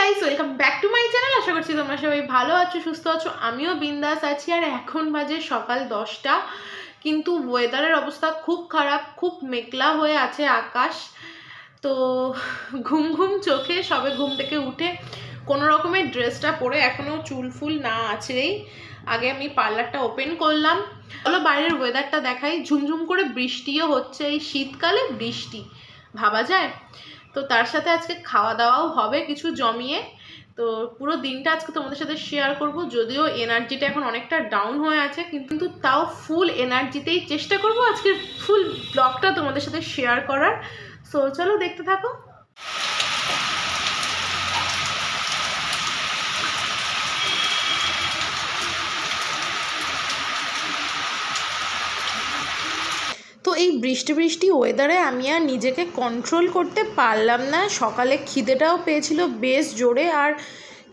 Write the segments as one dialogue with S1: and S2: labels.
S1: Guys, welcome back to my channel. আশা করছি তোমরা সবাই ভালো আছো, সুস্থ আছো। আমিও বিন্দাস আছি। আর এখন বাজে সকাল 10টা, কিন্তু ওয়েদারের অবস্থা খুব খারাপ, খুব মেঘলা হয়ে আছে আকাশ। তো ঘুম ঘুম চোখে সবে ঘুম থেকে উঠে কোনো রকমের ড্রেসটা পরে, এখনও চুল ফুল না আছেই, আগে আমি পার্লারটা ওপেন করলাম। চলো বাইরের ওয়েদারটা দেখাই। ঝুমঝুম করে বৃষ্টিও হচ্ছে, এই শীতকালে বৃষ্টি ভাবা যায়। তো তার সাথে আজকে খাওয়া দাওয়াও হবে কিছু জমিয়ে। তো পুরো দিনটা আজকে তোমাদের সাথে শেয়ার করব। যদিও এনার্জিটা এখন অনেকটা ডাউন হয়ে আছে, কিন্তু তাও ফুল এনার্জিতেই চেষ্টা করব আজকে ফুল ব্লগটা তোমাদের সাথে শেয়ার করার। সো চলো দেখতে থাকো। তো এই বৃষ্টি বৃষ্টি ওয়েদারে আমি আর নিজেকে কন্ট্রোল করতে পারলাম না। সকালে খিদেটাও পেয়েছিল বেশ জোরে, আর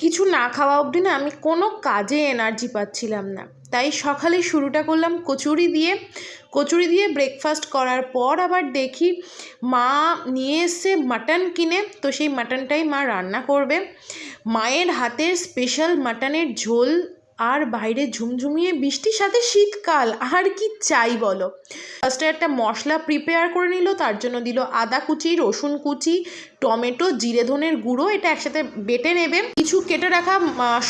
S1: কিছু না খাওয়া অবধি না আমি কোনো কাজে এনার্জি পাচ্ছিলাম না। তাই সকালে শুরুটা করলাম কচুরি দিয়ে ব্রেকফাস্ট করার পর আবার দেখি মা নিয়ে এসছে মাটন কিনে। তো সেই মাটনটাই মা রান্না করবে। মায়ের হাতের স্পেশাল মাটনের ঝোল, আর বাইরে ঝুমঝুমিয়ে বৃষ্টির সাথে শীতকাল, আর কি চাই বলো। ফার্স্টে একটা মশলা প্রিপেয়ার করে নিল, তার জন্য দিল আদা কুচি, রসুন কুচি, টমেটো, জিরে ধনের গুঁড়ো, এটা একসাথে বেটে নেবে। কিছু কেটে রাখা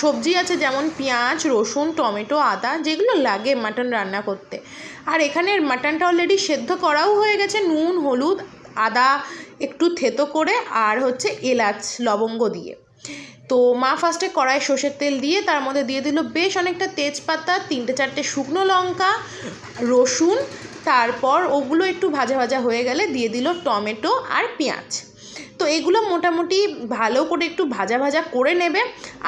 S1: সবজি আছে, যেমন পেঁয়াজ, রসুন, টমেটো, আদা, যেগুলো লাগে মাটন রান্না করতে। আর এখানের মাটনটা অলরেডি সেদ্ধ করাও হয়ে গেছে, নুন, হলুদ, আদা একটু থেতো করে, আর হচ্ছে এলাচ লবঙ্গ দিয়ে। তো মা ফার্স্টে কড়াই সর্ষের তেল দিয়ে তার মধ্যে দিয়ে দিল বেশ অনেকটা তেজপাতা, 3-4টে শুকনো লঙ্কা, রসুন। তারপর ওগুলো একটু ভাজা ভাজা হয়ে গেলে দিয়ে দিল টমেটো আর পেঁয়াজ। তো এগুলো মোটামুটি ভালো করে একটু ভাজা ভাজা করে নেবে।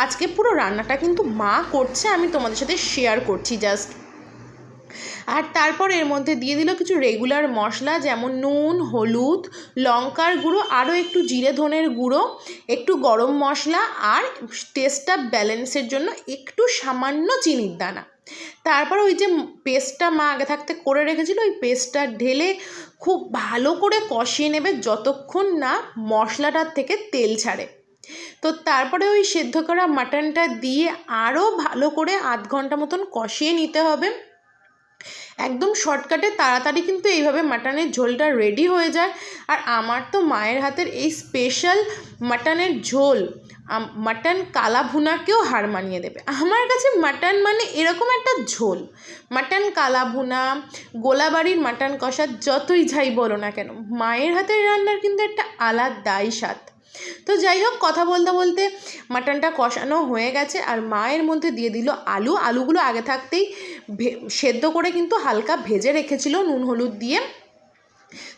S1: আজকে পুরো রান্নাটা কিন্তু মা করছে, আমি তোমাদের সাথে শেয়ার করছি জাস্ট। আর তারপর এর মধ্যে দিয়ে দিল কিছু রেগুলার মশলা, যেমন নুন, হলুদ, লঙ্কার গুঁড়ো, আরও একটু জিরে ধনের গুঁড়ো, একটু গরম মশলা, আর টেস্টটা ব্যালেন্সের জন্য একটু সামান্য চিনির দানা। তারপর ওই যে পেস্টটা মা আগে থাকতে করে রেখেছিল, ওই পেস্টটা ঢেলে খুব ভালো করে কষিয়ে নেবে যতক্ষণ না মশলাটার থেকে তেল ছাড়ে। তো তারপরে ওই সেদ্ধ করা মাটনটা দিয়ে আরও ভালো করে আধ ঘন্টা মতন কষিয়ে নিতে হবে। একদম শর্টকাটে তাড়াতাড়ি কিন্তু এইভাবে মাটনের ঝোলটা রেডি হয়ে যায়। আর আমার তো মায়ের হাতের এই স্পেশাল মাটনের ঝোল মাটন কালা ভুনাকেও হার মানিয়ে দেবে। আমার কাছে মাটন মানে এরকম একটা ঝোল, মাটন কালা ভুনা, গোলাবাড়ির মাটন কষা, যতই যাই বলো না কেন, মায়ের হাতের রান্নার কিন্তু একটা আলাদাই স্বাদ। তো যাই হোক, কথা বলতে বলতে মাটনটা কষানো হয়ে গেছে, আর মায়ের মধ্যে দিয়ে দিল আলুগুলো আগে থাকতেই সেদ্ধ করে কিন্তু হালকা ভেজে রেখেছিল নুন হলুদ দিয়ে,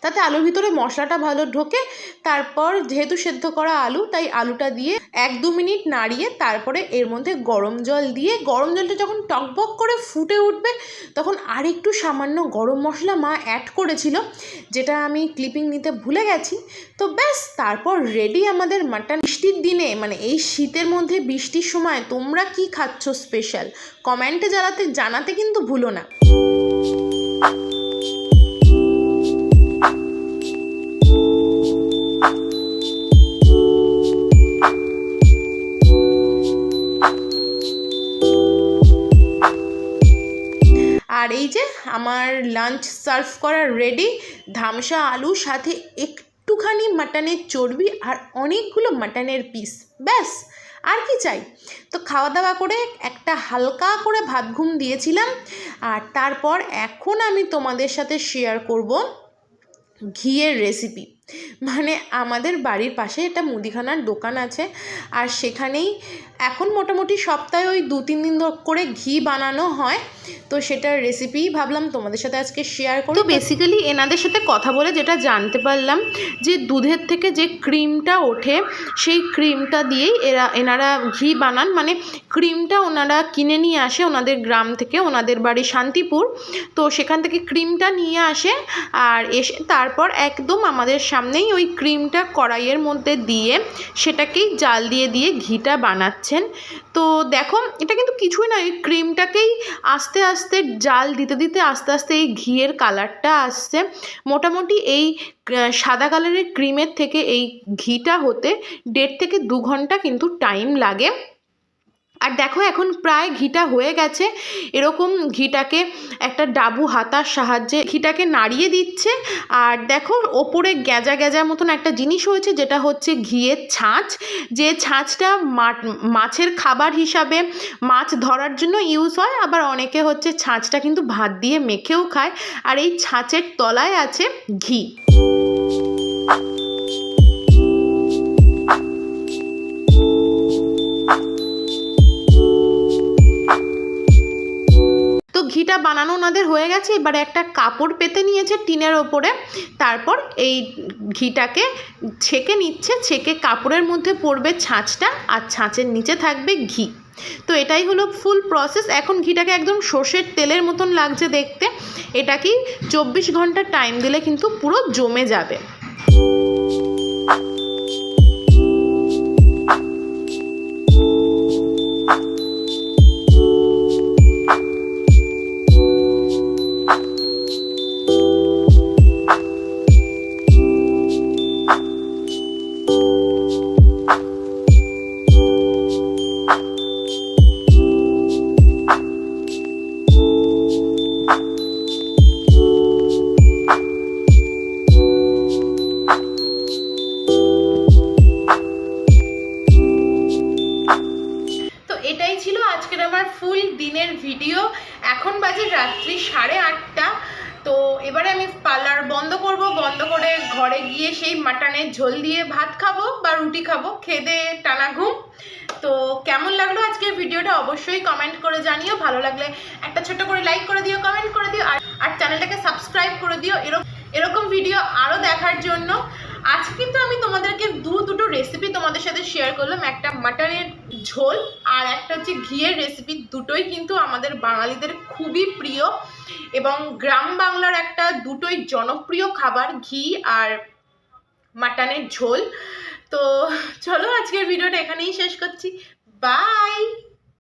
S1: তাতে আলুর ভিতরে মশলাটা ভালো ঢোকে। তারপর যেহেতু সেদ্ধ করা আলু, তাই আলুটা দিয়ে 1-2 মিনিট নাড়িয়ে তারপরে এর মধ্যে গরম জল দিয়ে, গরম জলটা যখন টকবক করে ফুটে উঠবে তখন আরেকটু সামান্য গরম মশলা মা অ্যাড করেছিল, যেটা আমি ক্লিপিং নিতে ভুলে গেছি। তো ব্যাস, তারপর রেডি আমাদের মাটন। বৃষ্টির দিনে, মানে এই শীতের মধ্যে বৃষ্টির সময় তোমরা কি খাচ্ছ স্পেশাল, কমেন্টে জানাতে কিন্তু ভুলো না। আর এই যে আমার লাঞ্চ সার্ভ করা রেডি, ধামসা আলু, সাথে একটুখানি মাটনের চর্বি আর অনেকগুলো মাটনের পিস, ব্যাস আর কি চাই। তো খাওয়া দাওয়া করে একটা হালকা করে ভাত ঘুম দিয়েছিলাম। আর তারপর এখন আমি তোমাদের সাথে শেয়ার করব ঘিয়ের রেসিপি। মানে আমাদের বাড়ির পাশে একটা মুদিখানার দোকান আছে, আর সেখানেই এখন মোটামুটি সপ্তাহে ওই 2-3 দিন করে ঘি বানানো হয়। তো সেটার রেসিপি ভাবলাম তোমাদের সাথে আজকে শেয়ার করি। তো বেসিক্যালি এনাদের সাথে কথা বলে যেটা জানতে পারলাম, যে দুধের থেকে যে ক্রিমটা ওঠে সেই ক্রিমটা দিয়েই এনারা ঘি বানান। মানে ক্রিমটা ওনারা কিনে নিয়ে আসে ওনাদের গ্রাম থেকে, ওনাদের বাড়ি শান্তিপুর। তো সেখান থেকে ক্রিমটা নিয়ে আসে, আর এসে তারপর একদম আমাদের সামনেই ওই ক্রিমটা কড়াইয়ের মধ্যে দিয়ে সেটাকেই জাল দিয়ে ঘিটা বানাচ্ছে। পাচ্ছেন। তো দেখো এটা কিন্তু কিছুই না, এই ক্রিমটাকেই আস্তে আস্তে জাল দিতে দিতে আস্তে আস্তে এই ঘিয়ের কালারটা আসছে। মোটামুটি এই সাদা কালারের ক্রিমের থেকে এই ঘিটা হতে 1.5 থেকে 2 ঘন্টা কিন্তু টাইম লাগে। আর দেখো এখন প্রায় ঘিটা হয়ে গেছে। এরকম ঘিটাকে একটা ডাবু হাতার সাহায্যে ঘিটাকে নাড়িয়ে দিচ্ছে। আর দেখো ওপরে গ্যাজা গ্যাজার মতন একটা জিনিস হয়েছে, যেটা হচ্ছে ঘিয়ের ছাঁচ। যে ছাঁচটা মাছের খাবার হিসাবে মাছ ধরার জন্য ইউজ হয়, আবার অনেকে হচ্ছে ছাঁচটা কিন্তু ভাত দিয়ে মেখেও খায়। আর এই ছাঁচের তলায় আছে ঘি। তো ঘিটা বানানো ওনাদের হয়ে গেছে। এবারে একটা কাপড় পেতে নিয়েছে টিনের ওপরে, তারপর এই ঘিটাকে ছেঁকে নিচ্ছে। ছেঁকে কাপড়ের মধ্যে পড়বে ছাঁচটা, আর ছাঁচের নিচে থাকবে ঘি। তো এটাই হলো ফুল প্রসেস। এখন ঘিটাকে একদম সর্ষের তেলের মতন লাগছে দেখতে। এটাকেই 24 ঘন্টা টাইম দিলে কিন্তু পুরো জমে যাবে। এটাই ছিল আজকের আমার ফুল দিনের ভিডিও। এখন বাজে রাত্রি 8:30। তো এবারে আমি পার্লার বন্ধ করব। বন্ধ করে ঘরে গিয়ে সেই মাটনের ঝোল দিয়ে ভাত খাবো বা রুটি খাবো, খেয়ে টানা ঘুম। তো কেমন লাগলো আজকের ভিডিওটা অবশ্যই কমেন্ট করে জানিও। ভালো লাগলে একটা ছোট করে লাইক করে দিও, কমেন্ট করে দিও, আর চ্যানেলটাকে সাবস্ক্রাইব করে দিও এরকম ভিডিও আরও দেখার জন্য। আজকে কিন্তু আমি তোমাদেরকে দুটো রেসিপি তোমাদের সাথে শেয়ার করলাম। একটা মাটনের ঝোল আর একটা হচ্ছে ঘিয়ের রেসিপি। দুটোই কিন্তু আমাদের বাঙালিদের খুবই প্রিয় এবং গ্রাম বাংলার একটা দুটোই জনপ্রিয় খাবার, ঘি আর মাটনের ঝোল। তো চলো আজকের ভিডিওটা এখানেই শেষ করছি। বাই।